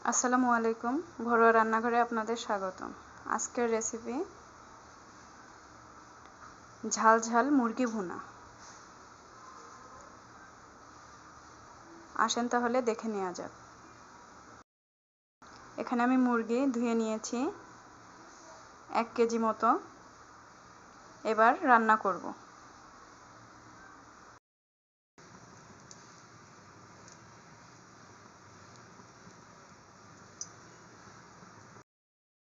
আসসালামু আলাইকুম। ঘরোয়া রান্নাঘরে আপনাদের স্বাগতম। আজকের রেসিপি ঝাল ঝাল মুরগি ভুনা। আসেন তাহলে দেখে নেওয়া যাক। এখানে আমি মুরগি ধুয়ে নিয়েছি 1 কেজি মতো। এবার রান্না করব।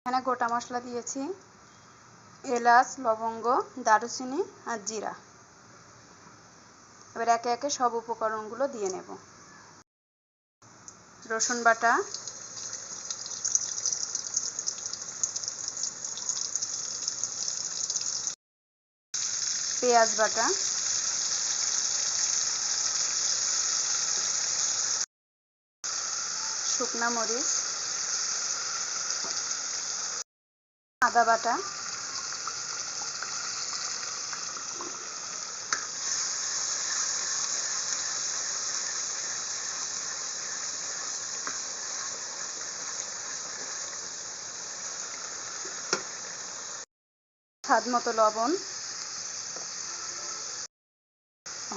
এখানে গোটা মশলা দিয়েছি, এলাচ, লবঙ্গ, দারুচিনি আর জিরা। এবার একে একে সব উপকরণগুলো দিয়ে নেব। রসুন বাটা, পেঁয়াজ বাটা, শুকনা মরিচ, আদা বাটা, স্বাদ মতো লবণ,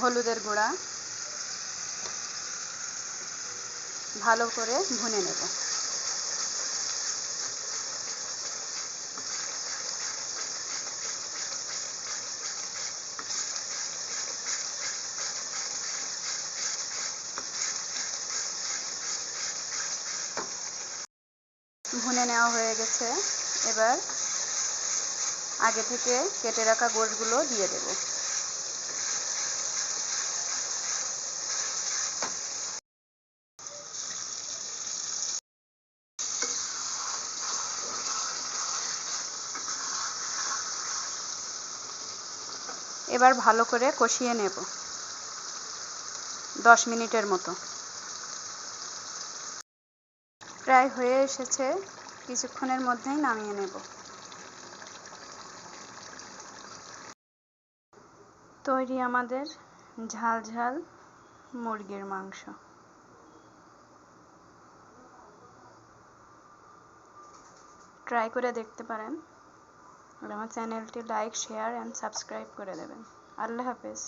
হলুদের গুঁড়া, ভালো করে ভুনে নেব। ভুনে নেওয়া হয়ে গেছে। এবার আগে থেকে কেটে রাখা গোশগুলো দিয়ে দেব। এবার ভালো করে কষিয়ে নেব 10 মিনিটের মতো। প্রায় হয়ে এসেছে, কিছুক্ষণের মধ্যেই নামিয়ে নেব। তৈরি আমাদের ঝাল ঝাল মুরগির মাংস। ট্রাই করে দেখতে পারেন আর আমার চ্যানেলটি লাইক, শেয়ার অ্যান্ড সাবস্ক্রাইব করে দেবেন। আল্লাহ হাফেজ।